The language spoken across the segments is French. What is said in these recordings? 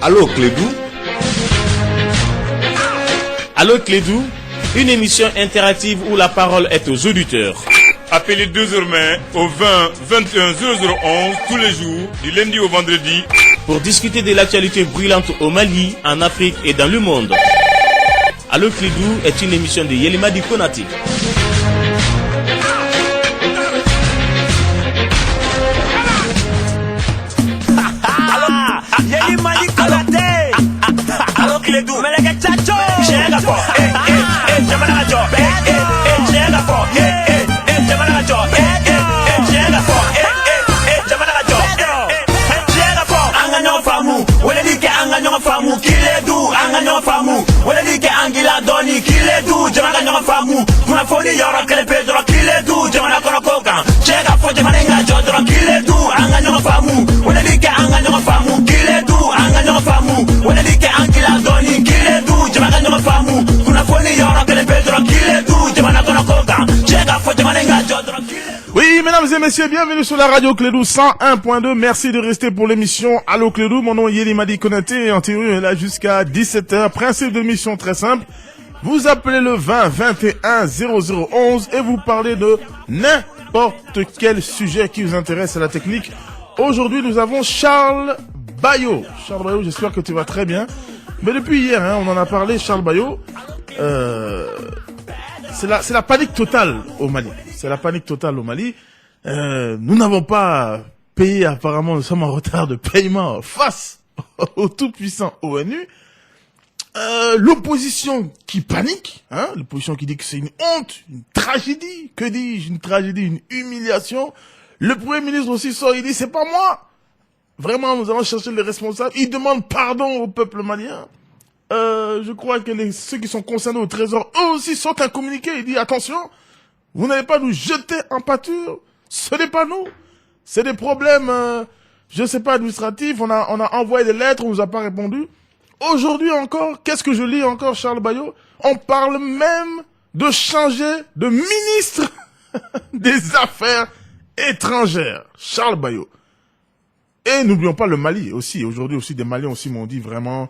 Allô Clédou? Allô Clédou, une émission interactive où la parole est aux auditeurs. Appelez désormais au 20 21 0011 tous les jours, du lundi au vendredi, pour discuter de l'actualité brûlante au Mali, en Afrique et dans le monde. Allô Clédou est une émission de Yelimadi Konati. Yelimadi Konate. Allô Clédou, Melega Chacho. Chega fo, Jamana Jo, chega fo, Jamana Jo, chega fo, Jamana Jo, chega fo. Anganyo famu, wala dike anganyo famu, Kiledu anganyo famu, wala dike angila doni, Kiledu Jamana nyo famu, kuna foni yoro kele pedro, Kiledu Jamana kono koka, chega fo Jamana Jo, Kiledu anganyo famu, wala dike anganyo famu, Kiledu anganyo famu, wala dike angila doni, Kiledu Jamana nyo famu, kuna foni yoro kele pedro, Kiledu Jamana kono koka, chega fo Jamana Jo, Oui, mesdames et messieurs, bienvenue sur la radio Clédou 101.2. Merci de rester pour l'émission Allô Clédou. Mon nom est Yelimadi Konaté et en théorie, on est là jusqu'à 17h. Principe de mission très simple. Vous appelez le 20 21 0011 et vous parlez de n'importe quel sujet qui vous intéresse à la technique. Aujourd'hui, nous avons Charles Bayo. Charles Bayo, j'espère que tu vas très bien. Mais depuis hier, on en a parlé, Charles Bayo. C'est la panique totale au Mali. C'est la panique totale au Mali. Nous n'avons pas payé, apparemment, nous sommes en retard de paiement face au tout-puissant ONU. L'opposition qui panique, l'opposition qui dit que c'est une honte, une tragédie, que dis-je, une tragédie, une humiliation. Le Premier ministre aussi sort, il dit c'est pas moi. Vraiment, nous allons chercher les responsables. Il demande pardon au peuple malien. Je crois que ceux qui sont concernés au trésor, eux aussi sortent un communiqué. Il dit attention, vous n'allez pas nous jeter en pâture. Ce n'est pas nous. C'est des problèmes, je sais pas, administratifs. On a envoyé des lettres, on nous a pas répondu. Aujourd'hui encore, qu'est-ce que je lis encore, Charles Bayo? On parle même de changer de ministre des Affaires étrangères. Charles Bayo. Et n'oublions pas le Mali aussi. Aujourd'hui aussi, des Maliens aussi m'ont dit vraiment,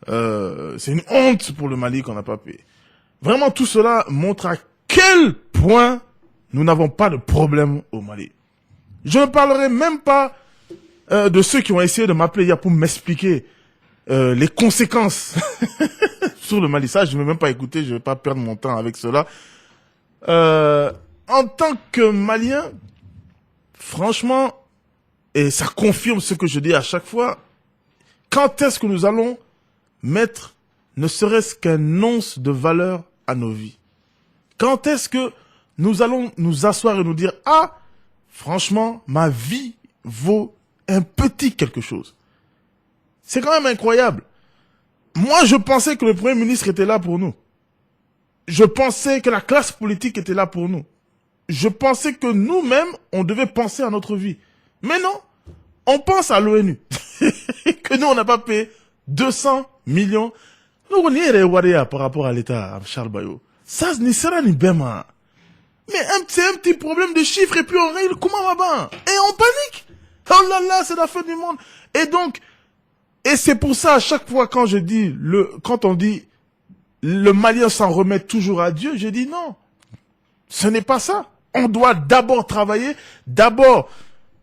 c'est une honte pour le Mali qu'on n'a pas payé. Vraiment, tout cela montre à quel point nous n'avons pas de problème au Mali. Je ne parlerai même pas de ceux qui ont essayé de m'appeler hier pour m'expliquer les conséquences sur le Mali. Ça, je ne vais même pas écouter, je ne vais pas perdre mon temps avec cela. En tant que Malien, franchement, et ça confirme ce que je dis à chaque fois, quand est-ce que nous allons mettre ne serait-ce qu'un once de valeur à nos vies? Quand est-ce que nous allons nous asseoir et nous dire « Ah, franchement, ma vie vaut un petit quelque chose ». C'est quand même incroyable. Moi, je pensais que le Premier ministre était là pour nous. Je pensais que la classe politique était là pour nous. Je pensais que nous-mêmes, on devait penser à notre vie. Mais non, on pense à l'ONU. Que nous, on n'a pas payé 200 millions. Nous, on est réwaré par rapport à l'État, à Charles Bayo. Ça, ce n'est pas ni bema. Mais c'est un petit problème de chiffres et puis on règle comment là-bas. Et on panique. Oh là là, c'est la fin du monde. Et donc, et c'est pour ça, à chaque fois quand on dit, le Malien s'en remet toujours à Dieu, je dis non. Ce n'est pas ça. On doit d'abord travailler, d'abord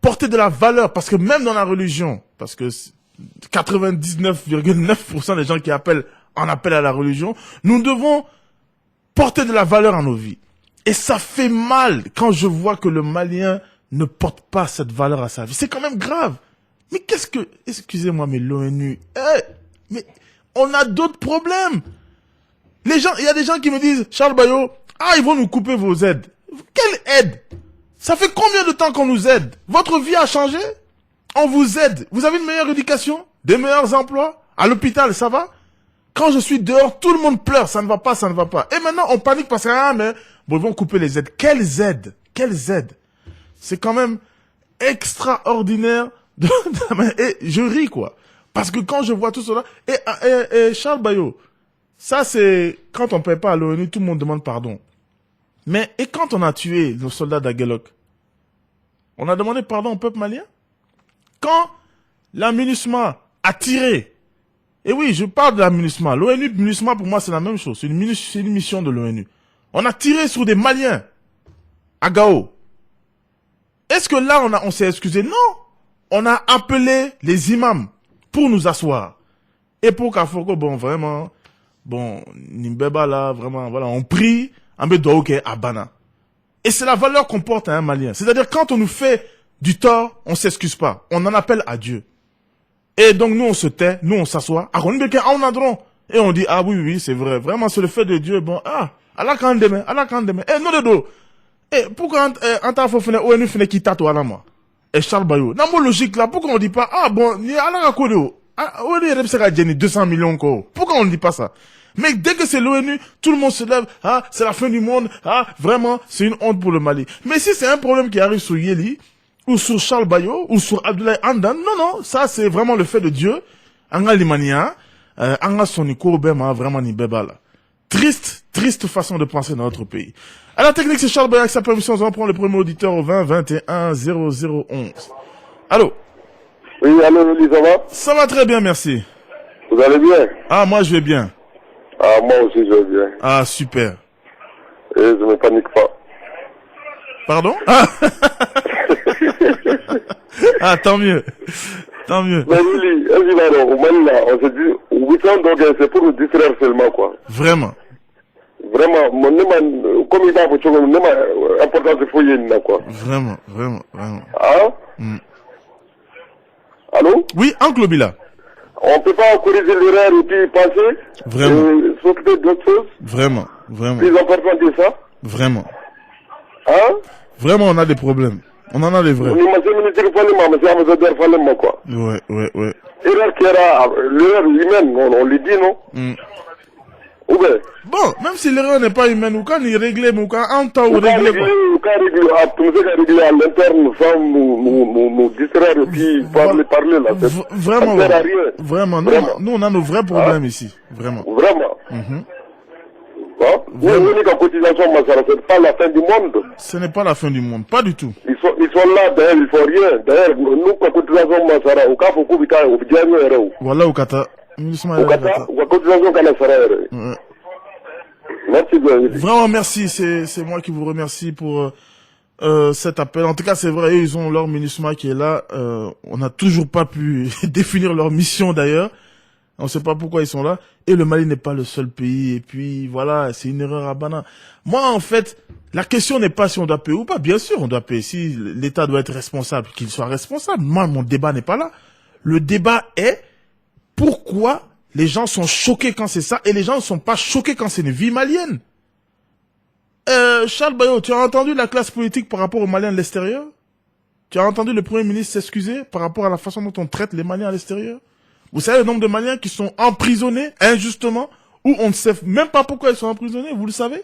porter de la valeur, parce que même dans la religion, parce que 99,9% des gens qui en appellent à la religion, nous devons porter de la valeur à nos vies. Et ça fait mal quand je vois que le Malien ne porte pas cette valeur à sa vie. C'est quand même grave. Mais excusez-moi, mais l'ONU, mais on a d'autres problèmes. Il y a des gens qui me disent, Charles Bayo, ils vont nous couper vos aides. Quelle aide? Ça fait combien de temps qu'on nous aide? Votre vie a changé? On vous aide. Vous avez une meilleure éducation? Des meilleurs emplois? À l'hôpital, ça va? Quand je suis dehors, tout le monde pleure. Ça ne va pas, ça ne va pas. Et maintenant, on panique parce que, ils vont couper les aides. Quelles aides? Quelles aides? C'est quand même extraordinaire. Et je ris, quoi. Parce que quand je vois tout cela, et Charles Bayo, ça c'est, quand on ne paie pas à l'ONU, tout le monde demande pardon. Mais, et quand on a tué nos soldats d'Aguelok, on a demandé pardon au peuple malien? Quand la MINUSMA a tiré Et oui, je parle de la MINUSMA. L'ONU, MINUSMA, pour moi, c'est la même chose. C'est une mission de l'ONU. On a tiré sur des Maliens à Gao. Est-ce que là, on s'est excusé? Non. On a appelé les imams pour nous asseoir. Et pour Kafoko, bon, vraiment, bon, Nimbeba là, vraiment, voilà, on prie, Ambedouke Abana. Et c'est la valeur qu'on porte à un Malien. C'est-à-dire, quand on nous fait du tort, on s'excuse pas. On en appelle à Dieu. Et donc, nous, on se tait, nous, on s'assoit. Et on dit, ah oui, c'est vrai. Vraiment, c'est le fait de Dieu. Bon, Allah kandeme. Eh, non, de dos. Eh, pourquoi, en tant que ONU, fene kita to alama? Et Charles Bayo. Dans mon logique là, pourquoi on dit pas, ah bon, ni Allah kodo. ONU, il 200 millions encore. Pourquoi on ne dit pas ça? Mais dès que c'est l'ONU, tout le monde se lève. Ah, c'est la fin du monde. Ah, vraiment, c'est une honte pour le Mali. Mais si c'est un problème qui arrive sur Yeli, ou sur Charles Bayo, ou sur Abdoulaye Andan, non, ça c'est vraiment le fait de Dieu. Anga Limania, Anga Soniko, Bema, vraiment ni Bebala. Triste façon de penser dans notre pays. À la technique, c'est Charles Bayo avec sa permission. On prend le premier auditeur au 20 21 0011. Allô? Oui, allô, Lily, ça va? Ça va très bien, merci. Vous allez bien? Ah, moi je vais bien. Ah, moi aussi, je vais bien. Ah, super. Et je ne panique pas. Pardon? Ah, tant mieux. Tant mieux. Mais Lily, au Mali, là, on se dit, 8 ans, donc c'est pour nous distraire seulement, quoi. Vraiment. Vraiment, comme il va pour tout le monde, important de fouiller, là, quoi. Vraiment. Hein? Allô? Oui, Oncle Bila. On peut pas corriger l'erreur et puis passer? Vraiment. S'occuper d'autres choses? Vraiment. Plus important que ça? Vraiment. Hein? Vraiment, on a des problèmes. On en a des vrais. Ouais. Erreur qui era, l'erreur humaine, on le dit, non? Ou bien? Bon, même si l'erreur n'est pas humaine, ou quand il réglait, ou quand en temps ou réglé, quoi. Ou quand régler à l'interne sans nous distraire et puis parler là. Vraiment, ça sert à rien. Vraiment. Nous, on a nos vrais problèmes ici. Vraiment. Vraiment. L'unique cotisation, c'est pas la fin du monde. Ce n'est pas la fin du monde, pas du tout. Ils sont là, d'ailleurs, ils font rien. D'ailleurs, nous, cotisation, Masara, au cas où vous avez voilà, au Kata. Cotisation, merci bien. Vraiment, merci. C'est moi qui vous remercie pour cet appel. En tout cas, c'est vrai, ils ont leur MINUSMA qui est là. On n'a toujours pas pu définir leur mission d'ailleurs. On ne sait pas pourquoi ils sont là. Et le Mali n'est pas le seul pays. Et puis, voilà, c'est une erreur à Bana. Moi, en fait, la question n'est pas si on doit payer ou pas. Bien sûr, on doit payer. Si l'État doit être responsable, qu'il soit responsable. Moi, mon débat n'est pas là. Le débat est pourquoi les gens sont choqués quand c'est ça et les gens ne sont pas choqués quand c'est une vie malienne. Charles Bayo, tu as entendu la classe politique par rapport aux Maliens de l'extérieur? Tu as entendu le Premier ministre s'excuser par rapport à la façon dont on traite les Maliens à l'extérieur? Vous savez le nombre de Maliens qui sont emprisonnés injustement, ou on ne sait même pas pourquoi ils sont emprisonnés, vous le savez?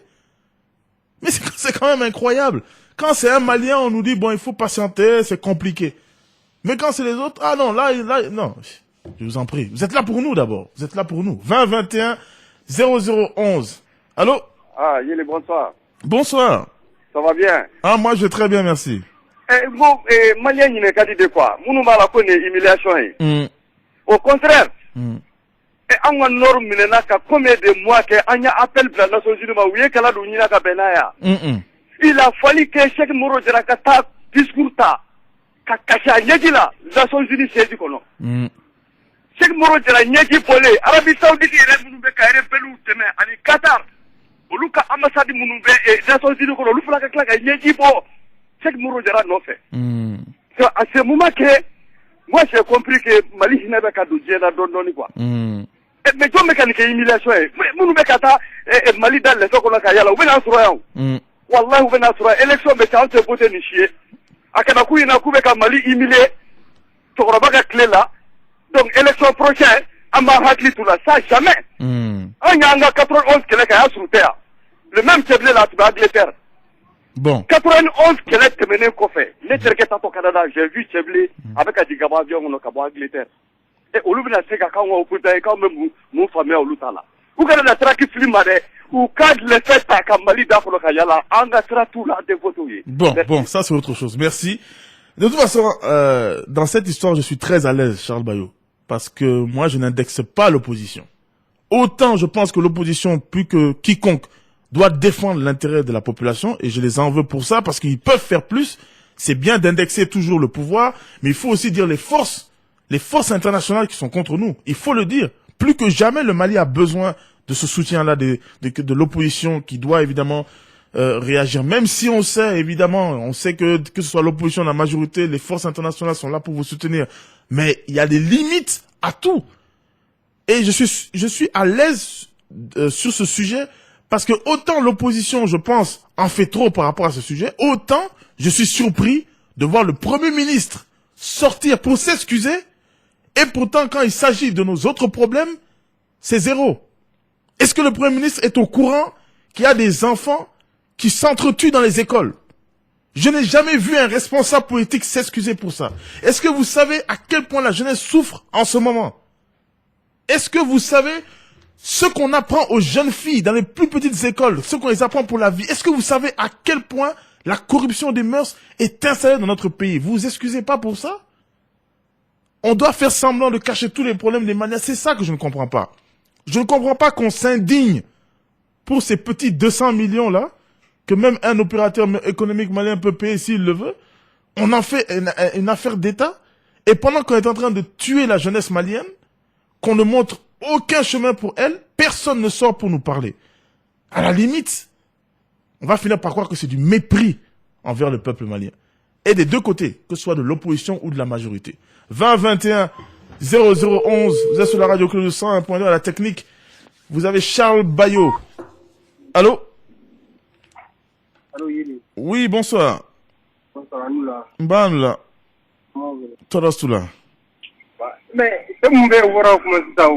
Mais c'est quand même incroyable. Quand c'est un Malien, on nous dit, bon, il faut patienter, c'est compliqué. Mais quand c'est les autres, ah non, là, non. Je vous en prie. Vous êtes là pour nous d'abord. Vous êtes là pour nous. 20 21 0011. Allô? Ah, Yéli, bonsoir. Bonsoir. Ça va bien? Ah, moi, je vais très bien, merci. Malien, il n'est qu'à dire de quoi? Mounou m'a la connaît humiliation. Au contraire, et on a norme combien de mois qu'on a appelé la Nations Unies, qu'elle a donné à Benaya. Il a fallu que chaque moro de la kata discours ta, kakacha nyagila, la Nations Unies c'est du kono. Chaque moro de la nyagi polé, Arabie Saoudite est mounube kaire pelou teme, ani Qatar, oluka ambassade mounube et Nations Unies kono, lufla klaka nyagi po, chaque moro de la non fait. À ce moment que moi, j'ai compris que Mali n'a pas qu'à douiller dans le quoi. Mais toi, mécanique humiliation, nous kata Mali dans les sokola kayala, ou bien en souriant. Wallah, ou bien en souriant. Élection, mais quand tu potes ni chier. À Kanakou, il n'a coupé qu'à Mali humilié. Tu n'auras pas clé là. Donc, élection prochaine, on va racler tout là. Ça, jamais. On y a 91 qui est sur terre. Le même Tcheblé là, tu vas Angleterre. Bon. 91 squelettes que mené qu'on fait. Les Tcherkets au Canada, j'ai vu Tcheblé avec Adigaba avion au Cabo Angleterre. Et au Louvre, c'est quand on a quand même mon famille au Lutala. Vous regardez la traque film, ou quand le fait à Kamali d'Afro Kayala, on a tout là de photos. Bon, ça c'est autre chose. Merci. De toute façon, dans cette histoire, je suis très à l'aise, Charles Bayo. parce que moi, je n'indexe pas l'opposition. Autant je pense que l'opposition, plus que quiconque, doit défendre l'intérêt de la population, et je les en veux pour ça, parce qu'ils peuvent faire plus. C'est bien d'indexer toujours le pouvoir, mais il faut aussi dire les forces internationales qui sont contre nous. Il faut le dire. Plus que jamais, le Mali a besoin de ce soutien-là de l'opposition qui doit évidemment réagir. Même si on sait, évidemment, on sait que ce soit l'opposition, la majorité, les forces internationales sont là pour vous soutenir. Mais il y a des limites à tout. Et je suis à l'aise sur ce sujet parce que autant l'opposition, je pense, en fait trop par rapport à ce sujet, autant je suis surpris de voir le Premier ministre sortir pour s'excuser et pourtant quand il s'agit de nos autres problèmes, c'est zéro. Est-ce que le Premier ministre est au courant qu'il y a des enfants qui s'entretuent dans les écoles? Je n'ai jamais vu un responsable politique s'excuser pour ça. Est-ce que vous savez à quel point la jeunesse souffre en ce moment? Est-ce que vous savez ce qu'on apprend aux jeunes filles dans les plus petites écoles, ce qu'on les apprend pour la vie? Est-ce que vous savez à quel point la corruption des mœurs est installée dans notre pays? Vous vous excusez pas pour ça? On doit faire semblant de cacher tous les problèmes des Maliens. C'est ça que je ne comprends pas. Je ne comprends pas qu'on s'indigne pour ces petits 200 millions là, que même un opérateur économique malien peut payer s'il le veut. On en fait une affaire d'État. Et pendant qu'on est en train de tuer la jeunesse malienne, qu'on ne montre aucun chemin pour elle, personne ne sort pour nous parler. À la limite, on va finir par croire que c'est du mépris envers le peuple malien. Et des deux côtés, que ce soit de l'opposition ou de la majorité. 20 21 0011, vous êtes sur la radio Clé 101.2 à la technique. Vous avez Charles Bayo. Allô? Allô, Yeli. Oui, bonsoir. Bonsoir, nous là. Banla. Torastula. Mais, c'est mon père, voilà comment c'est ça.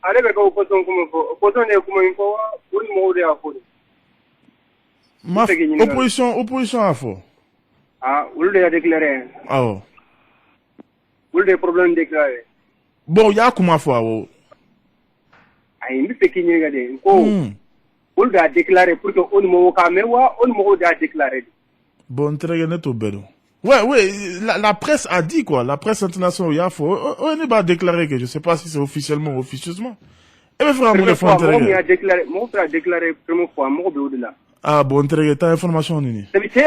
Allez, mais quand vous posez comment il faut, vous le mourrez à fond. Opposition à faux. Ah, vous l'avez déclaré. Ah oh. Vous l'avez problème déclaré. Bon, il y a comment faut. Ah, il me fait qu'il y a des. Vous l'avez déclaré pour que on ne m'ouvre pas, mais on ne m'ouvre pas déclaré. Bon, très net au bédo. Ouais, la presse a dit quoi, la presse internationale, il y a faux. On n'est pas déclaré que je sais pas si c'est officiellement ou officieusement. Eh bien, frère, mon frère, mon frère a déclaré première fois, mon bédo de là. Ah, bon, très bien, t'as information, Nini. C'est bien,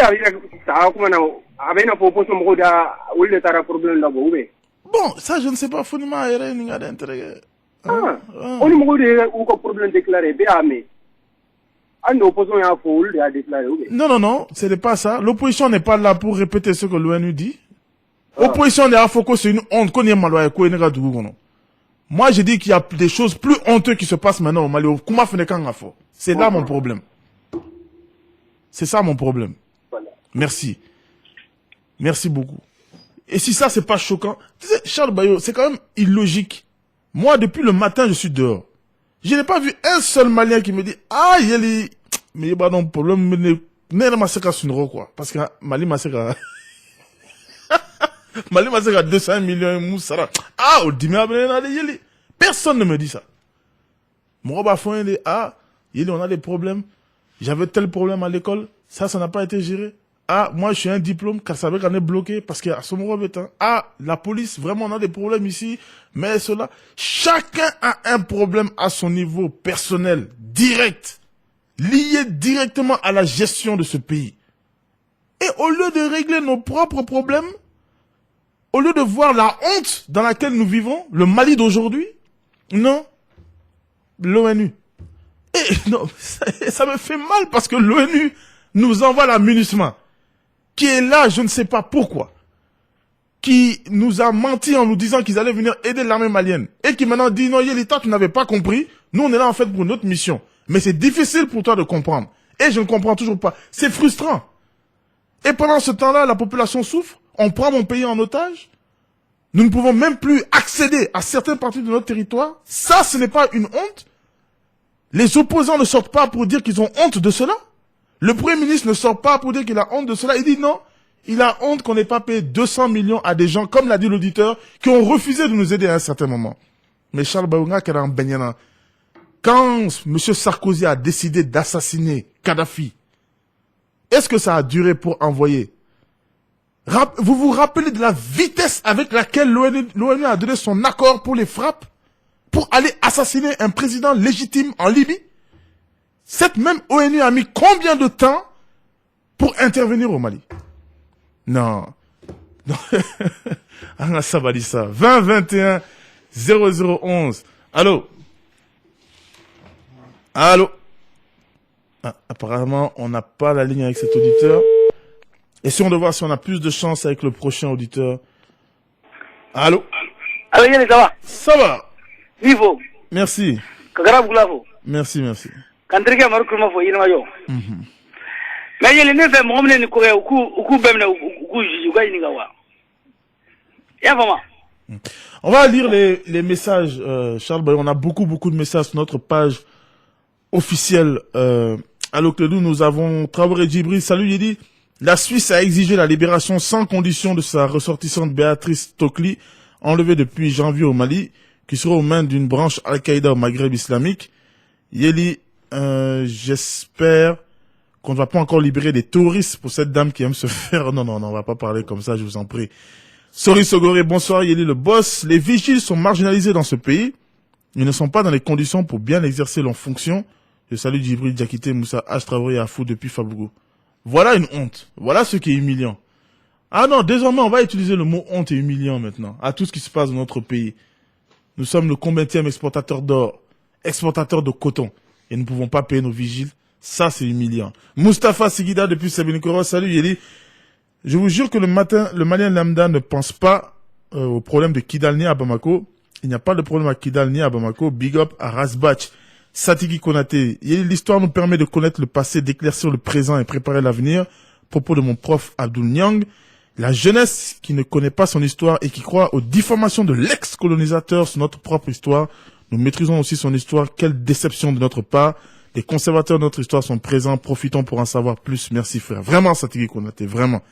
ça, comment avec une proposition, mon gars, où il est à problème là-bas, oui. Bon, ça, je ne sais pas, Founima, il y a rien d'intérêt. Ah, on est mort de ou problème déclaré, bien, mais. L'opposition a foule et a déclaré. Non, ce n'est pas ça. L'opposition n'est pas là pour répéter ce que l'ONU dit. L'opposition n'est pas là, c'est une honte. Moi, je dis qu'il y a des choses plus honteuses qui se passent maintenant au Mali. C'est là mon problème. C'est ça mon problème. Voilà. Merci. Merci beaucoup. Et si ça, c'est pas choquant, tu sais, Charles Bayo, c'est quand même illogique. Moi, depuis le matin, je suis dehors. Je n'ai pas vu un seul Malien qui me dit, ah, Yeli, mais il y a pas de problème, mais ne massacre sur une quoi. Parce que Mali massacre, Mali massacre 200 millions de moussara. Ah, au dîner, Yeli. Personne ne me dit ça. Mon bafouin dit, ah, Yeli, on a des problèmes. J'avais tel problème à l'école. Ça n'a pas été géré. Ah, moi, je suis un diplôme, car ça veut qu'on est bloqué, parce qu'il y a ce moment bétain. Ah, la police, vraiment, on a des problèmes ici, mais cela. Chacun a un problème à son niveau personnel, direct, lié directement à la gestion de ce pays. Et au lieu de régler nos propres problèmes, au lieu de voir la honte dans laquelle nous vivons, le Mali d'aujourd'hui, non, l'ONU. Et non, ça me fait mal parce que l'ONU nous envoie la MINUSMA, qui est là, je ne sais pas pourquoi, qui nous a menti en nous disant qu'ils allaient venir aider l'armée malienne, et qui maintenant dit, non, l'État, tu n'avais pas compris, nous on est là en fait pour une autre mission. Mais c'est difficile pour toi de comprendre. Et je ne comprends toujours pas. C'est frustrant. Et pendant ce temps-là, la population souffre, on prend mon pays en otage, nous ne pouvons même plus accéder à certaines parties de notre territoire. Ça, ce n'est pas une honte. Les opposants ne sortent pas pour dire qu'ils ont honte de cela. Le Premier ministre ne sort pas pour dire qu'il a honte de cela. Il dit non, il a honte qu'on n'ait pas payé 200 millions à des gens, comme l'a dit l'auditeur, qui ont refusé de nous aider à un certain moment. Mais Charles Baounga, quand M. Sarkozy a décidé d'assassiner Kadhafi, est-ce que ça a duré pour envoyer Vous vous rappelez de la vitesse avec laquelle l'ONU a donné son accord pour les frappes, pour aller assassiner un président légitime en Libye? Cette même ONU a mis combien de temps pour intervenir au Mali? Non. Ah, ça va dire ça. 20 21 0011. Allô? Allô? Ah, apparemment, on n'a pas la ligne avec cet auditeur. Essayons de voir si on a plus de chance avec le prochain auditeur. Allô? Allô, Yéli, ça va? Ça va? Niveau. Merci. Kagara Boulavo. Merci, merci. Kandrika Marukulma fo Yéli Mayo. Mais Yéli, ne fait mon ni Corée, ou Bemne, ou Juga Yinigawa. Yavama. On va lire les messages, Charles. On a beaucoup de messages sur notre page officielle. Allô, Clédou, nous avons Traoré Djibril. Salut, Yéli. La Suisse a exigé la libération sans condition de sa ressortissante Béatrice Stokely, enlevée depuis janvier au Mali, qui sera aux mains d'une branche Al-Qaïda au Maghreb islamique. Yéli, j'espère qu'on ne va pas encore libérer des touristes pour cette dame qui aime se faire... Non, on va pas parler comme ça, je vous en prie. Sori Sogoré, bonsoir, Yéli le boss. Les vigiles sont marginalisés dans ce pays. Ils ne sont pas dans les conditions pour bien exercer leurs fonctions. Je salue Djibril Diakité, Moussa H. Traoré et Afou depuis Fabougou. Voilà une honte. Voilà ce qui est humiliant. Ah non, désormais, on va utiliser le mot honte et humiliant maintenant, à tout ce qui se passe dans notre pays. Nous sommes le combienième exportateur d'or, exportateur de coton, et nous ne pouvons pas payer nos vigiles. Ça, c'est humiliant. Mustapha Sigida depuis Sabinikoro, salut Yéli. Je vous jure que le Malien lambda ne pense pas au problème de Kidal ni à Bamako. Il n'y a pas de problème à Kidal ni à Bamako. Big up à Rasbach. Satiki Konaté. L'histoire nous permet de connaître le passé, d'éclaircir le présent et préparer l'avenir. Propos de mon prof Abdul Nyang. La jeunesse qui ne connaît pas son histoire et qui croit aux diffamations de l'ex-colonisateur sur notre propre histoire. Nous maîtrisons aussi son histoire. Quelle déception de notre part. Les conservateurs de notre histoire sont présents. Profitons pour en savoir plus. Merci frère. Vraiment Satiki Konaté. Vraiment.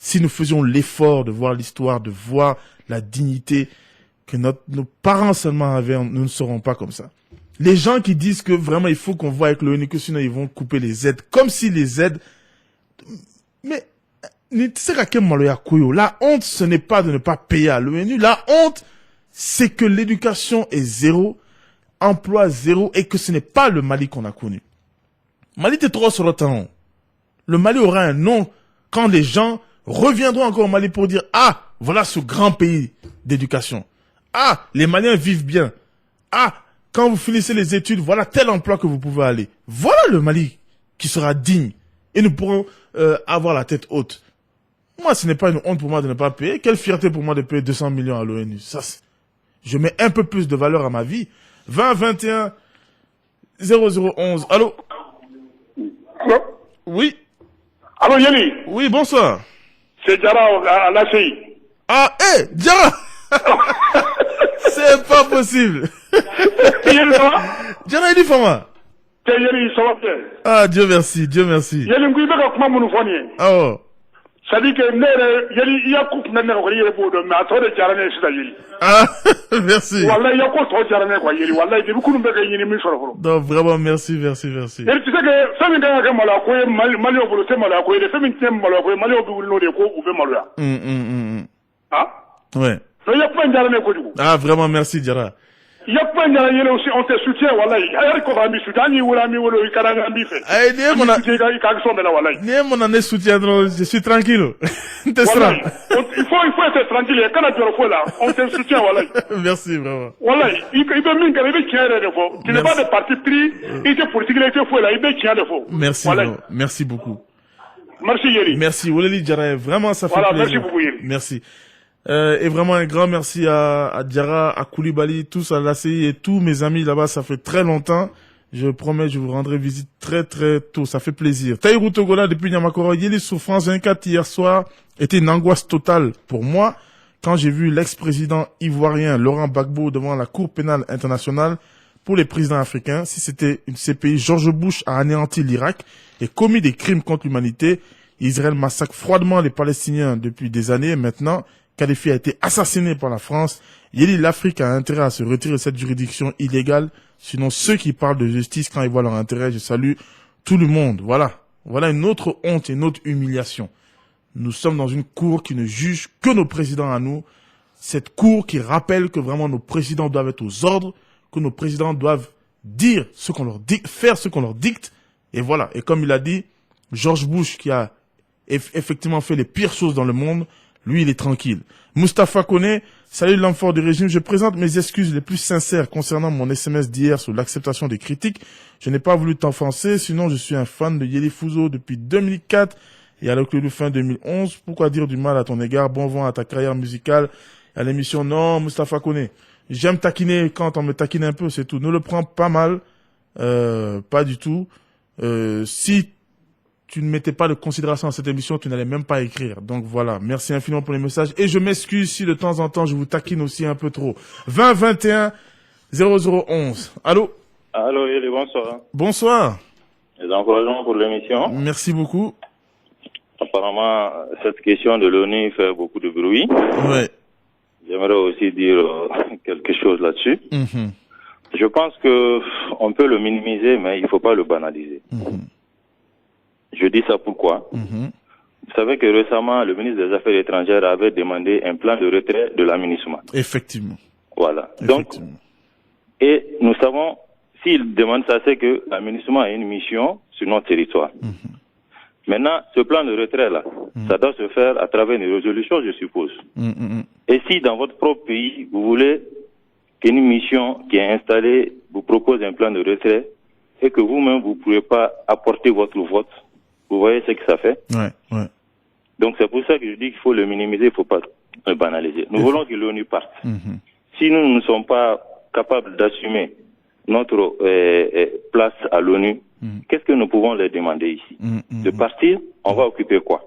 Si nous faisions l'effort de voir l'histoire, de voir la dignité que nos parents seulement avaient, nous ne serons pas comme ça. Les gens qui disent que vraiment il faut qu'on voit avec l'ONU, que sinon ils vont couper les aides, comme si les aides... Mais, la honte, ce n'est pas de ne pas payer à l'ONU. La honte, c'est que l'éducation est zéro, emploi zéro, et que ce n'est pas le Mali qu'on a connu. Mali était trop sur le temps. Le Mali aura un nom quand les gens reviendront encore au Mali pour dire « Ah, voilà ce grand pays d'éducation. Ah, les Maliens vivent bien. Ah, quand vous finissez les études, voilà tel emploi que vous pouvez aller. » Voilà le Mali qui sera digne. Et nous pourrons avoir la tête haute. Moi, ce n'est pas une honte pour moi de ne pas payer. Quelle fierté pour moi de payer 200 millions à l'ONU. Ça, je mets un peu plus de valeur à ma vie. 20 21 0011. Allô? Allô? Oui. Allô, Yéli? Oui, bonsoir. C'est Diarra à l'ACI. Ah, Diarra! C'est pas possible. Yéli, ça va? Diarra, il dit Fama. Yéli, ça va bien. Ah, Dieu merci, Dieu merci. Yéli, il y a comment nous fournir? Ah, oh. C'est-à-dire que Yéli, il y a coupe maintenant, il y a beaucoup de mais attends, Diarra, c'est Yéli. Ah, merci. Wallah, il y a quoi trop Diarra, quoi, Yéli? Wallah, il y a beaucoup de gens qui ont mis sur le front. Non, vraiment, merci. Yéli, tu sais que, ça me dit que Malakoye, Mali au boulot, c'est Malakoye, les femmes qui aiment Malakoye, Mali au boulot, des coups, ou bien Maloya. Ah? Ouais. Il y a pas de Diarra, quoi, du coup. Ah, vraiment, merci, Diarra. Il y a pas de Diarra, Yéli aussi, on te soutient, Wallah. Il y a quoi, Ambi soutient, ni Wula, mi Wolo, il y a un ambi fait. Eh, mon soutien, je suis tranquille. T'es Wallah. Il faut être tranquille, quand tu es là, on te soutient, Wallah. Merci, vraiment. Wallah, il peut même qu'il y ait des fois. Tu n'es pas de parti pris, il était politique, il était fou, là, il peut qu'il y ait des fois. Merci, merci beaucoup. Merci, Yéli. Merci, Woleli Diarra, vraiment, ça fait plaisir. Merci beaucoup, Yéli. Merci. Et vraiment un grand merci à Diarra, à Koulibaly, tous à l'ACI et tous mes amis là-bas, ça fait très longtemps. Je promets, je vous rendrai visite très très tôt, ça fait plaisir. Taïrou Togola depuis Niamakoro, Yéli sur France 24 hier soir était une angoisse totale pour moi quand j'ai vu l'ex-président ivoirien Laurent Gbagbo devant la Cour pénale internationale pour les présidents africains. Si c'était une CPI, George Bush a anéanti l'Irak et commis des crimes contre l'humanité. Israël massacre froidement les Palestiniens depuis des années. Maintenant, Kadhafi a été assassiné par la France. Yéli, l'Afrique a intérêt à se retirer de cette juridiction illégale. Sinon, ceux qui parlent de justice, quand ils voient leur intérêt, je salue tout le monde. Voilà. Voilà une autre honte et une autre humiliation. nous sommes dans une cour qui ne juge que nos présidents à nous. Cette cour qui rappelle que vraiment nos présidents doivent être aux ordres, que nos présidents doivent dire ce qu'on leur dicte, faire ce qu'on leur dicte. Et voilà. Et comme il a dit, George Bush qui a effectivement fait les pires choses dans le monde, lui, il est tranquille. Moustapha Koné, salut l'enfant du régime. Je présente mes excuses les plus sincères concernant mon SMS d'hier sur l'acceptation des critiques. Je n'ai pas voulu t'offenser, sinon je suis un fan de Yeli Fouzo depuis 2004 et alors que le fin 2011. Pourquoi dire du mal à ton égard? Bon vent à ta carrière musicale, à l'émission. Non, Moustapha Koné. J'aime taquiner quand on me taquine un peu, c'est tout. Ne le prends pas mal, pas du tout. Si tu ne mettais pas de considération à cette émission, tu n'allais même pas écrire. Donc voilà, merci infiniment pour les messages. Et je m'excuse si de temps en temps je vous taquine aussi un peu trop. 20 21 0011. Allô? Allô, Yeli, bonsoir. Bonsoir. Les encouragements pour l'émission. Merci beaucoup. Apparemment, cette question de l'ONU fait beaucoup de bruit. Ouais. J'aimerais aussi dire quelque chose là-dessus. Mhm. Je pense que on peut le minimiser, mais il faut pas le banaliser. Mhm. Je dis ça pourquoi? Mhm. Vous savez que récemment, le ministre des Affaires étrangères avait demandé un plan de retrait de l'aménagement. Effectivement. Voilà. Donc, Effectivement. et nous savons, s'il demande ça, c'est que l'aménagement a une mission sur notre territoire. Mhm. Maintenant, ce plan de retrait-là, ça doit se faire à travers une résolution, je suppose. Mhm. Et si dans votre propre pays, vous voulez qu'une mission qui est installée vous propose un plan de retrait et que vous-même, vous ne pouvez pas apporter votre vote, vous voyez ce que ça fait? Ouais, ouais. Donc c'est pour ça que je dis qu'il faut le minimiser, il ne faut pas le banaliser. Nous voulons que l'ONU parte. Mhm. Si nous ne sommes pas capables d'assumer notre place à l'ONU, qu'est-ce que nous pouvons leur demander ici? De partir, on va occuper quoi?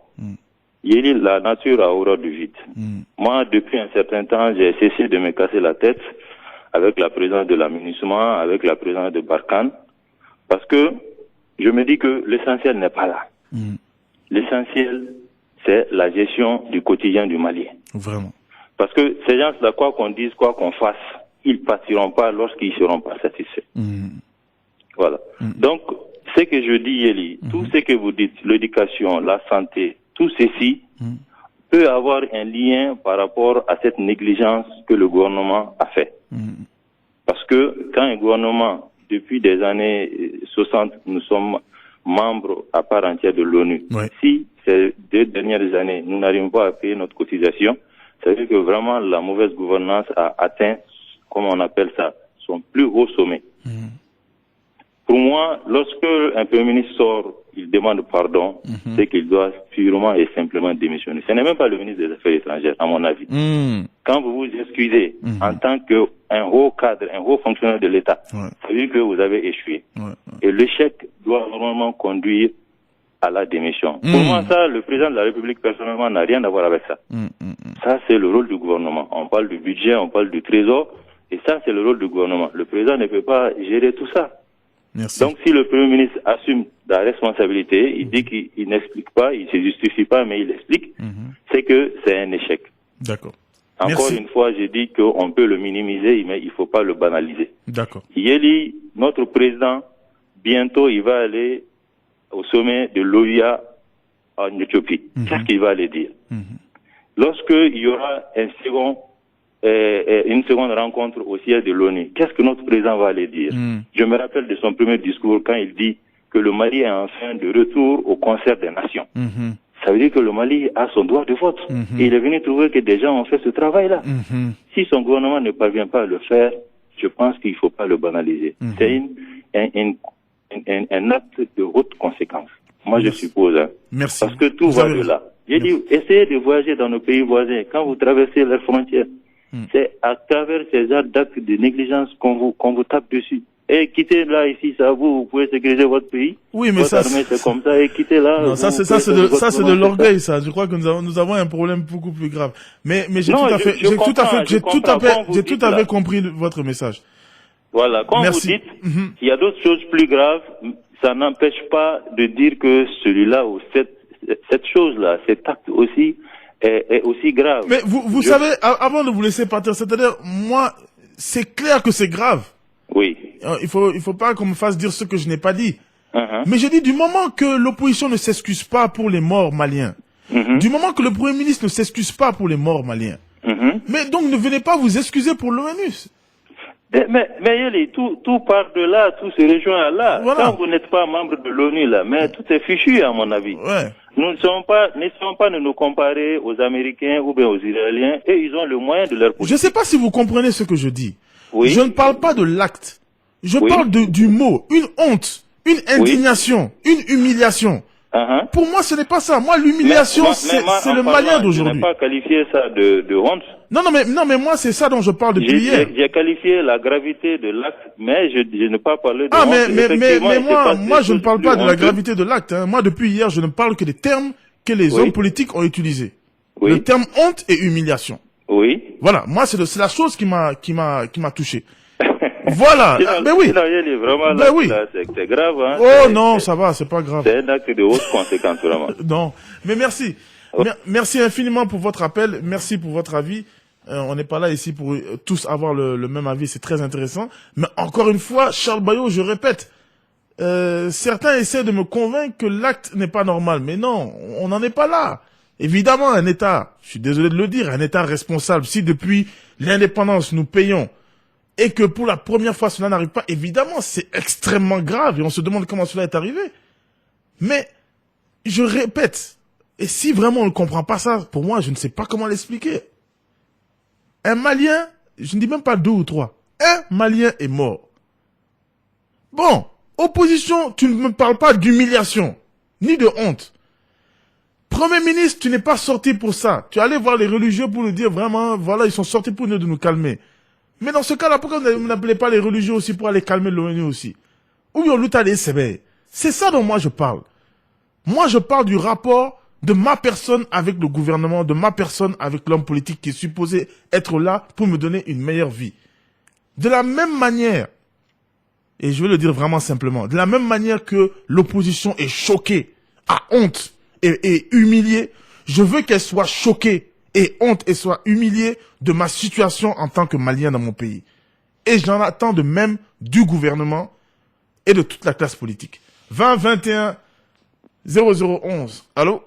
La nature a horreur du vide. Moi, depuis un certain temps, j'ai cessé de me casser la tête avec la présence de l'aménagement, avec la présence de Barkhane, parce que je me dis que l'essentiel n'est pas là. L'essentiel, c'est la gestion du quotidien du Mali. Vraiment. Parce que ces gens-là, quoi qu'on dise, quoi qu'on fasse, ils ne partiront pas lorsqu'ils ne seront pas satisfaits. Voilà. Donc, ce que je dis, Yeli, tout ce que vous dites, l'éducation, la santé, tout ceci peut avoir un lien par rapport à cette négligence que le gouvernement a fait. Parce que quand un gouvernement, depuis des années 60, nous sommes membres à part entière de l'ONU, si ces 2 dernières années, nous n'arrivons pas à payer notre cotisation, ça veut dire que vraiment la mauvaise gouvernance a atteint, comme on appelle ça, son plus haut sommet. Pour moi, lorsque un Premier ministre sort, il demande pardon, c'est qu'il doit purement et simplement démissionner. Ce n'est même pas le ministre des Affaires étrangères, à mon avis. Quand vous vous excusez en tant qu'un haut cadre, un haut fonctionnaire de l'État, ça veut dire que vous avez échoué. Et l'échec doit normalement conduire à la démission. Pour moi, ça, le président de la République, personnellement, n'a rien à voir avec ça. Ça, c'est le rôle du gouvernement. On parle du budget, on parle du trésor, et ça, c'est le rôle du gouvernement. Le président ne peut pas gérer tout ça. Merci. Donc, si le Premier ministre assume la responsabilité, il dit qu'il n'explique pas, il ne se justifie pas, mais il explique, c'est que c'est un échec. D'accord. Encore une fois, j'ai dit qu'on peut le minimiser, mais il ne faut pas le banaliser. D'accord. Yeli, notre président, bientôt, il va aller au sommet de l'OIA en Éthiopie. Qu'est-ce qu'il va aller dire? Lorsqu'il y aura une seconde rencontre au siège de l'ONU, qu'est-ce que notre président va aller dire? Je me rappelle de son premier discours quand il dit que le Mali est enfin de retour au concert des nations. Ça veut dire que le Mali a son droit de vote. Et il est venu trouver que des gens ont fait ce travail-là. Si son gouvernement ne parvient pas à le faire, je pense qu'il ne faut pas le banaliser. C'est un acte de haute conséquence. Moi, je suppose. Merci. Parce que tout va de là. J'ai dit, essayez de voyager dans nos pays voisins. Quand vous traversez leurs frontières, c'est à travers ces actes de négligence qu'on vous tape dessus. Et quittez là, ici, ça vous pouvez sécuriser votre pays. Oui, mais votre ça, armée, c'est comme ça, et quittez là. Non, ça, c'est de l'orgueil, ça. Je crois que nous avons un problème beaucoup plus grave. Mais j'ai tout à fait compris votre message. Voilà. Quand vous dites, il y a d'autres choses plus graves, ça n'empêche pas de dire que celui-là ou cette chose-là, cet acte aussi, est aussi grave. Mais vous savez, avant de vous laisser partir, c'est-à-dire, moi, c'est clair que c'est grave. Oui. Il faut pas qu'on me fasse dire ce que je n'ai pas dit. Mais je dis, du moment que l'opposition ne s'excuse pas pour les morts maliens, Du moment que le Premier ministre ne s'excuse pas pour les morts maliens, mais donc ne venez pas vous excuser pour l'ONU. Mais Yeli, tout part de là, tout se rejoint à là. Voilà. Quand vous n'êtes pas membre de l'ONU là, mais tout est fichu à mon avis. Ouais. Nous n'essayons pas de nous comparer aux Américains ou bien aux Israéliens, et ils ont le moyen de leur Je politique. ne sais pas si vous comprenez ce que je dis. Oui. Je ne parle pas de l'acte. Je Oui. parle du mot, une honte, une indignation, une humiliation. Pour moi, ce n'est pas ça. Moi, l'humiliation, c'est le Malien d'aujourd'hui. Je n'ai pas qualifié ça de honte. Non, mais moi, c'est ça dont je parle depuis hier. J'ai qualifié la gravité de l'acte, mais je n'ai pas parlé de Ah, honte. mais Effectivement, moi, je ne parle pas de la honteux. gravité de l'acte. Hein. Moi, depuis hier, je ne parle que des termes que les hommes politiques ont utilisés. Oui. Le terme honte et humiliation. Oui. Voilà. Moi, c'est la chose qui m'a touché. Voilà. Mais oui. Sinon, il est vraiment Ben là, oui. là, c'est grave. Hein. Oh non, ça va, c'est pas grave. C'est un acte de haute conséquence, vraiment. Non, mais merci. Oh. Merci infiniment pour votre appel. Merci pour votre avis. On n'est pas là ici pour tous avoir le même avis. C'est très intéressant. Mais encore une fois, Charles Bayo, je répète, certains essaient de me convaincre que l'acte n'est pas normal. Mais non, on n'en est pas là. Évidemment, un État, je suis désolé de le dire, un État responsable, si depuis l'indépendance nous payons et que pour la première fois cela n'arrive pas, évidemment, c'est extrêmement grave et on se demande comment cela est arrivé. Mais, je répète, et si vraiment on ne comprend pas ça, pour moi, je ne sais pas comment l'expliquer. Un Malien, je ne dis même pas 2 ou 3, un Malien est mort. Bon, opposition, tu ne me parles pas d'humiliation, ni de honte. Premier ministre, tu n'es pas sorti pour ça. Tu es allé voir les religieux pour nous dire vraiment, voilà, ils sont sortis pour nous de nous calmer. Mais dans ce cas-là, pourquoi vous n'appelez pas les religieux aussi pour aller calmer l'ONU aussi? Ou bien l'outa les CB. C'est ça dont moi je parle. Moi je parle du rapport de ma personne avec le gouvernement, de ma personne avec l'homme politique qui est supposé être là pour me donner une meilleure vie. De la même manière, et je vais le dire vraiment simplement, de la même manière que l'opposition est choquée, a honte et humiliée, je veux qu'elle soit choquée et honte et soit humiliée de ma situation en tant que Malien dans mon pays. Et j'en attends de même du gouvernement et de toute la classe politique. 20 21 0011. Allô?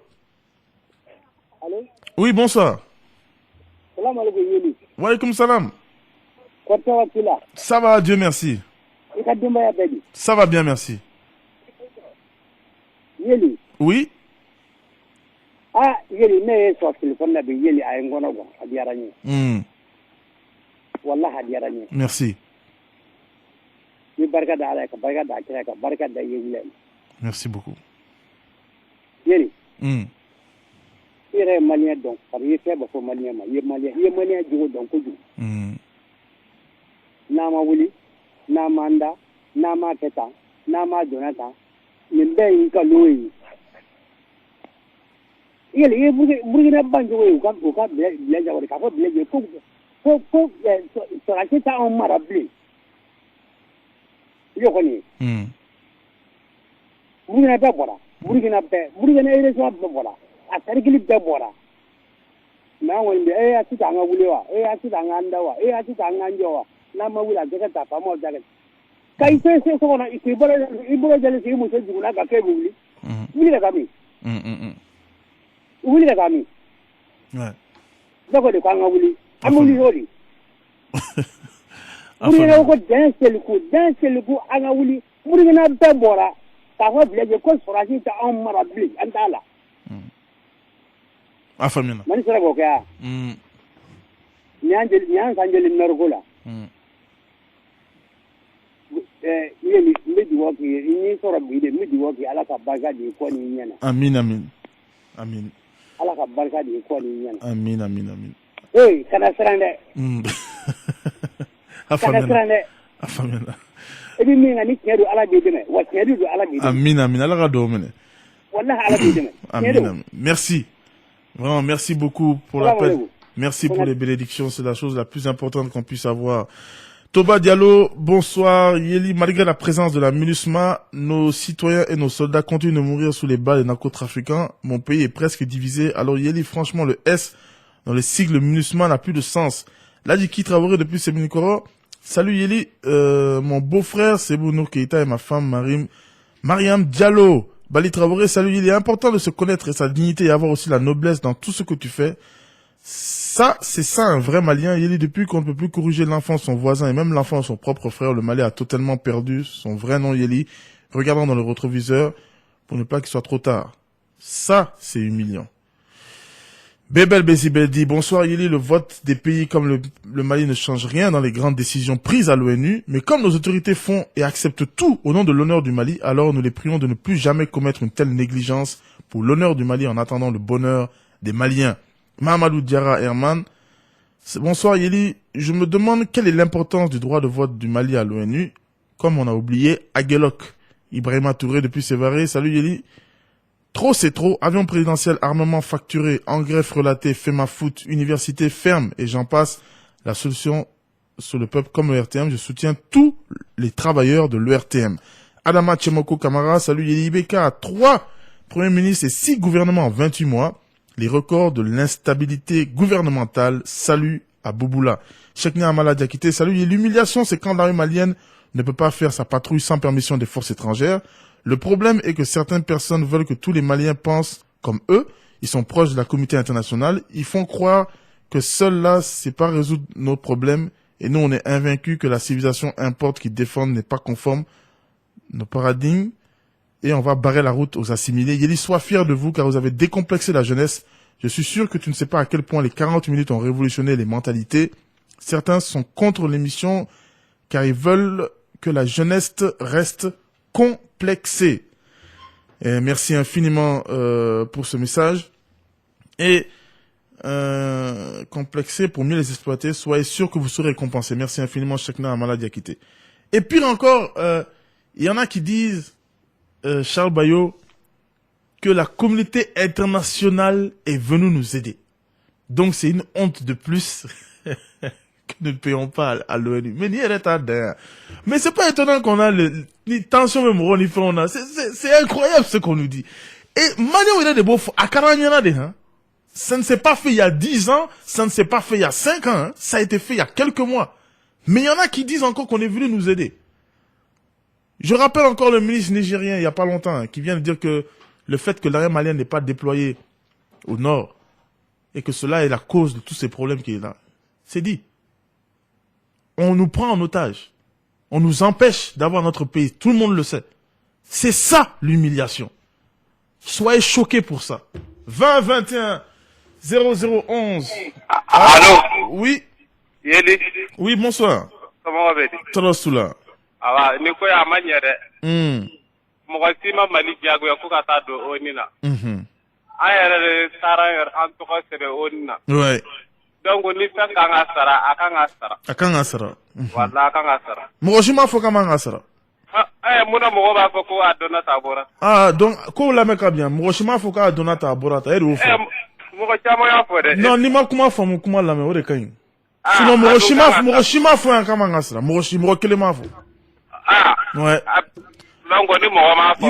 Allô? Oui, bonsoir. Salam alaikum Yeli. Wa alaykoum salam. Ça va, Dieu merci. Ça va bien, merci. Yeli. Oui? Ah, Yeli, ne so téléphone na be Yeli ay ngona go adiarani. Wallahi adiarani. Merci. Ni barka da ala ka barka da kira ka barka da Yeli. Merci beaucoup. Yeli. Ire Malien donc, par yé ba fo Malien ma, yé Malien jugo donc ko jugo. Na ma wuli, na manda, na ma keta, na ma Jonathan, min be yin ka loyi. Yeli ye burgina banjo we ko bile jawre ka ko bile ko so la keta on marable. Yo koni. Burgina be bora, burgina ire so be bora. A tarikili be bora. Na wonde ati anga wulewa, ati anga ndawa, ati anga njowa. Na ma wula daga ta fa mo daga. Kai sai ko na ibolo jale sai mu sai juna ga kai wuli. Wuli daga mi. Wuli daga mi. Ouais. Dago de kanga wuli. Amuli holi. Wuli na ko dansel ku anga wuli. Wuli na be bora. Ta ho bleje ko sorasi ta on marabli andala. Afamina. Mani sera go kaya. Nyan sanjeli nargola. Yeli midi woki ni sora bide midi woki ala ka barka di ko ni nyana. Amin. Ala ka barka di ko ni nyana. Amin. Kana serande. Afamina. Ebi mi ngani kedu ala bi deme. Wa kedu do ala bi deme. Amin. Ala ka do mene. Wallahi ala bi deme. Amin. Merci. Vraiment, merci beaucoup pour l'appel. Merci pour les bénédictions. C'est la chose la plus importante qu'on puisse avoir. Toba Diallo, bonsoir. Yeli, malgré la présence de la MINUSMA, nos citoyens et nos soldats continuent de mourir sous les balles des narcotrafiquants. Mon pays est presque divisé. Alors Yeli, franchement, le S dans les sigles MINUSMA n'a plus de sens. Ladiki Traoré depuis Séminikoro. Salut Yeli, mon beau-frère Sebou Nour Keïta et ma femme Mariam Diallo. Bali Traoré, salut, il est important de se connaître et sa dignité et avoir aussi la noblesse dans tout ce que tu fais. Ça, c'est ça un vrai Malien. Il dit depuis qu'on ne peut plus corriger l'enfant, son voisin et même l'enfant de son propre frère, le Mali a totalement perdu son vrai nom Yeli. Regardons dans le rétroviseur pour ne pas qu'il soit trop tard. Ça, c'est humiliant. Bébel Bézibel dit, bonsoir Yeli, le vote des pays comme le Mali ne change rien dans les grandes décisions prises à l'ONU, mais comme nos autorités font et acceptent tout au nom de l'honneur du Mali, alors nous les prions de ne plus jamais commettre une telle négligence pour l'honneur du Mali en attendant le bonheur des Maliens. Mahamadou Diarra Herman, bonsoir Yeli, je me demande quelle est l'importance du droit de vote du Mali à l'ONU, comme on a oublié Aguelok. Ibrahima Touré depuis Sévaré, salut Yeli. Trop c'est trop, avion présidentiel, armement facturé, engrais relaté, FEMA foot, université ferme et j'en passe. La solution sur le peuple comme le RTM, je soutiens tous les travailleurs de l'ERTM. Adama Tchemoko Kamara, salut Yeli Ibeka, 3 premiers ministres et 6 gouvernements en 28 mois. Les records de l'instabilité gouvernementale, salut à Bouboula. Chekna Amala Diakité, salut Yeli, l'humiliation c'est quand l'armée malienne ne peut pas faire sa patrouille sans permission des forces étrangères. Le problème est que certaines personnes veulent que tous les Maliens pensent comme eux. Ils sont proches de la communauté internationale. Ils font croire que seul là, c'est pas résoudre nos problèmes. Et nous, on est invaincus, que la civilisation importe qui défendent n'est pas conforme nos paradigmes. Et on va barrer la route aux assimilés. Yeli, sois fier de vous car vous avez décomplexé la jeunesse. Je suis sûr que tu ne sais pas à quel point les 40 minutes ont révolutionné les mentalités. Certains sont contre l'émission car ils veulent que la jeunesse reste complexée. Et merci infiniment pour ce message. Et complexé pour mieux les exploiter. Soyez sûr que vous serez récompensé. Merci infiniment, Chekna Amala Diakité. Et pire encore, il y en a qui disent, Charles Bayo, que la communauté internationale est venue nous aider. Donc c'est une honte de plus que nous ne payons pas à l'ONU. Mais mais c'est pas étonnant qu'on a les tensions même on a. C'est incroyable ce qu'on nous dit. Et Mali, il a des beaux à hein. Ça ne s'est pas fait il y a 10 ans, ça ne s'est pas fait il y a 5 ans, hein. Ça a été fait il y a quelques mois. Mais il y en a qui disent encore qu'on est venu nous aider. Je rappelle encore le ministre nigérien il y a pas longtemps, hein, qui vient de dire que le fait que l'armée malienne n'est pas déployée au nord et que cela est la cause de tous ces problèmes qu'il y a là. C'est dit. On nous prend en otage. On nous empêche d'avoir notre pays. Tout le monde le sait. C'est ça l'humiliation. Soyez choqués pour ça. 20 21 0011. Allô? Oui. Yeli. Oui, bonsoir. Comment va-t-il? Tarasula. Ah, ni ko ya manyere. Mɔgɔ si ma Mali diyagoya ko ka taa don ONU na. An yɛrɛ de taara an tɔgɔ sɛbɛn ONU na. Ouais. Donc ni fɛn kan ka sara, a kan ka sara. A kan ka sara. Wala a kan ka sara. Mɔgɔ si m'a fɔ k'a man ka sara. Munna mɔgɔ b'a fɔ ko a donna ta bɔra. Ah, donc ko lamɛn ka bien. Mɔgɔ si m'a fɔ k'a donna ta bɔra ta. E de y'o fɔ. Mɔgɔ caman y'a fɔ dɛ. Non, ni ma kuma faamu kuma lamɛn o de ka ɲi. Sinon mɔgɔ si m'a fɔ yan k'a man ka sara. Mɔgɔ kelen m'a fɔ. Ouais. Donc ni mɔgɔ m'a fɔ.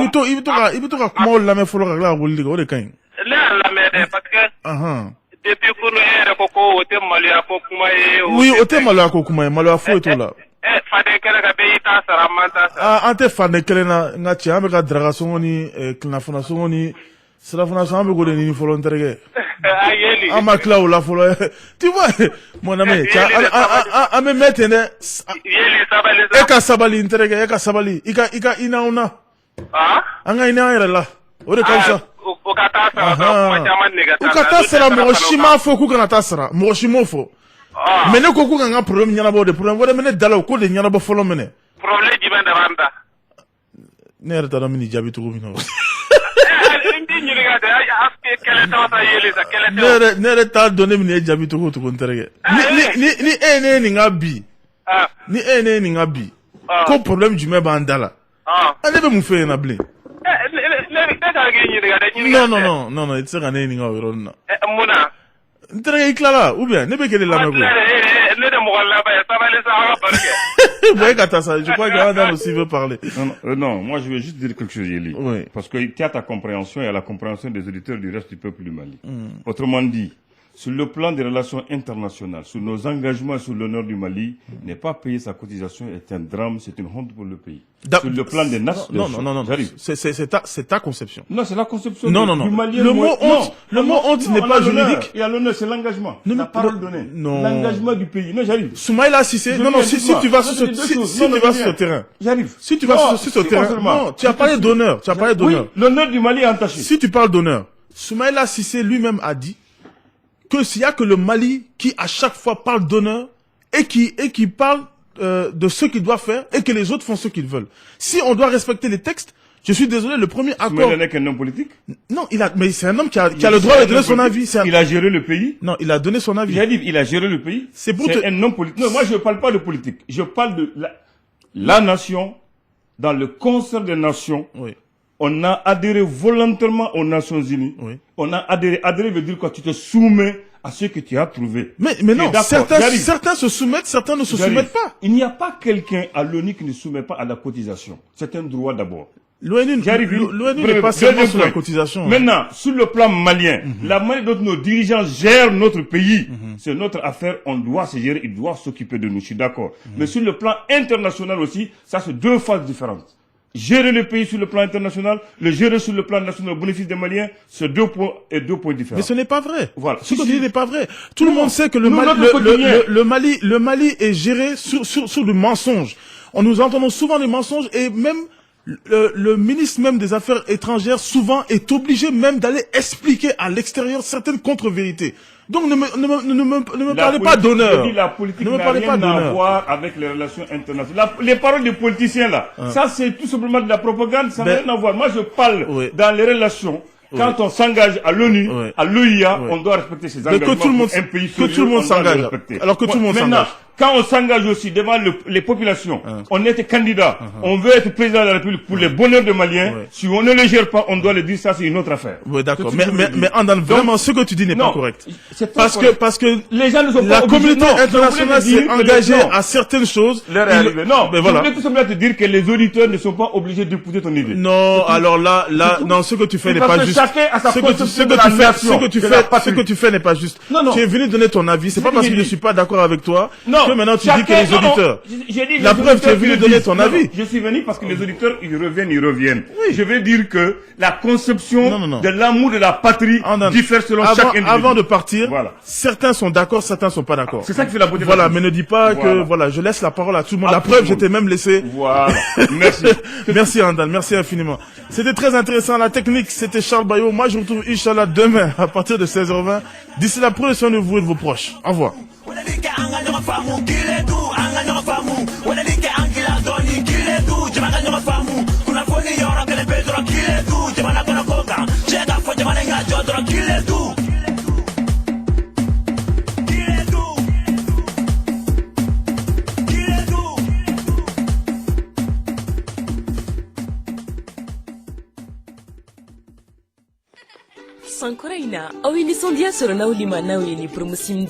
I bɛ to ka kumaw lamɛn fɔlɔ ka tila ka wuli o de ka ɲi. Ne y'a lamɛn dɛ parce que. Depuis kunu e yɛrɛ ko o tɛ maloya ko kuma ye. Oui, o tɛ maloya ko kuma ye. Maloya foyi t'o la. Faden kɛlɛ ka bɛ i t'a sara man t'a sara. An tɛ faden kelen na nka cɛ an bɛ ka daraka sɔngɔ ni kilelafana sɔngɔ ni sirafana sɔngɔ an bɛ k'o de ɲini fɔlɔ n terikɛ. Yeli. An ma tila o la fɔlɔ. Tu vois mon ami an bɛ mɛn ten dɛ. Yeli sabali sa. E ka sabali n terikɛ e ka sabali i ka hinɛ anw na. An ka hinɛ an yɛrɛ la o de ka fisa. O ka taa sara kuma caman nɛgɛ ta. U ka taa sara mɔgɔ si m'a fɔ k'u kana taa sara mɔgɔ si m'o fɔ. Mais ne ko k'u ka n ka problème ɲɛnabɔ de problème wɛrɛ bɛ ne da la o k'o de ɲɛnabɔ fɔlɔ minɛ. Problème jumɛn de b'an da. Ne yɛrɛ t'a dɔn n bɛ n'i jaabi cogo min na. Ne yɛrɛ t'a dɔn ne bɛ n'e jaabi cogo o cogo n terikɛ. Ni e ye ne ye nin ka bi. Ni e ye ne ye nin ka bi. Ko problème jumɛn b'an da la. Ne bɛ mun f'e ɲɛna bilen. Non, i tɛ se ka ne ɲininka o yɔrɔnin na. Munna. N terikɛ i tilala ou bien ne bɛ k'e lamɛn koyi. Ne de mɔgɔ laban ye sabali sa an ka baro kɛ. Bon, et Katassa, je crois qu'Adam aussi veut parler. Non, moi je veux juste dire quelque chose, Yeli. Oui. Parce que tu as ta compréhension et la compréhension des auditeurs du reste du peuple du Mali. Autrement dit, sur le plan des relations internationales, sur nos engagements sur l'honneur du Mali, n'est pas payer sa cotisation est un drame, c'est une honte pour le pays. Sur le plan des nations. Non. C'est ta conception. Non, c'est la conception du Mali. Le mot honte n'est pas juridique. Et à l'honneur, c'est l'engagement. La parole donnée. L'engagement du pays. Non, j'arrive. Soumaïla Cissé, si tu vas sur ce terrain. J'arrive. Si tu vas sur ce terrain. Non, tu as parlé d'honneur. Oui, l'honneur du Mali est entaché. Si tu parles d'honneur, Soumaïla Cissé lui-même a dit que s'il y a que le Mali qui à chaque fois parle d'honneur et qui parle de ce qu'il doit faire et que les autres font ce qu'ils veulent. Si on doit respecter les textes, je suis désolé, le premier accord... Soumaïla n'est qu'un homme politique? Non, mais c'est un homme qui a le droit de donner son avis. Il a géré le pays? Non, il a donné son avis. J'ai dit, il a géré le pays. C'est un homme politique. Non, moi je ne parle pas de politique. Je parle de la nation, dans le concert des nations. Oui. On a adhéré volontairement aux Nations Unies. Oui. On a adhéré veut dire quoi? Tu te soumets à ce que tu as trouvé. Mais non, certains se soumettent, certains ne se soumettent pas. Il n'y a pas quelqu'un à l'ONU qui ne soumet pas à la cotisation. C'est un droit d'abord. L'ONU n'est pas seulement sur la cotisation. Maintenant, sur le plan malien, la manière dont nos dirigeants gèrent notre pays, c'est notre affaire, on doit se gérer, ils doivent s'occuper de nous, je suis d'accord. Mais sur le plan international aussi, ça c'est deux phases différentes. Gérer le pays sur le plan international, le gérer sur le plan national au bénéfice des Maliens, c'est deux points différents. Mais ce n'est pas vrai. Voilà. Ce que tu dis n'est pas vrai. Tout le monde sait que le Mali est géré sur le mensonge. Nous entendons souvent les mensonges et même le ministre même des Affaires étrangères souvent est obligé même d'aller expliquer à l'extérieur certaines contre-vérités. Donc ne me parlez pas d'honneur. La politique n'a rien à voir avec les relations internationales. Les paroles des politiciens là, ça c'est tout simplement de la propagande, ça n'a rien à voir. Moi je parle dans les relations. Quand on s'engage à l'ONU, à l'OIA, on doit respecter ses engagements. Un pays que tout le monde s'engage. Alors que tout le monde s'engage. Quand on s'engage aussi devant les populations, on est candidat, on veut être président de la République pour le bonheur des Maliens. Si on ne le gère pas, on doit le dire, ça c'est une autre affaire. Oui, d'accord. Mais Andal, vraiment, ce que tu dis n'est pas correct. Parce que les gens ne sont pas la communauté internationale s'est engagée à certaines choses. Non, mais voilà. Je voulais tout simplement te dire que les auditeurs ne sont pas obligés d'épouser ton idée. Non, alors là, non, ce que tu fais n'est pas juste. Ce que tu fais n'est pas juste. Tu es venu donner ton avis. C'est pas parce que je suis pas d'accord avec toi. Que maintenant tu dis que les auditeurs. La preuve, tu es venu donner ton avis. Je suis venu parce que les auditeurs, ils reviennent. Je vais dire que la conception de l'amour de la patrie diffère selon chaque individu. Avant de partir, certains sont d'accord, certains sont pas d'accord. C'est ça qui fait la beauté. Voilà, mais ne dis pas que, je laisse la parole à tout le monde. La preuve, je t'ai même laissé. Voilà. Merci. Merci Andal, merci infiniment. C'était très intéressant. La technique, c'était Charles Bayo. Moi, je vous retrouve Inch'Allah demain à partir de 16h20. D'ici là, prenez soin de vous et de vos proches. Au revoir. Sankoraina, awini sondia soro na ulima na wini promosim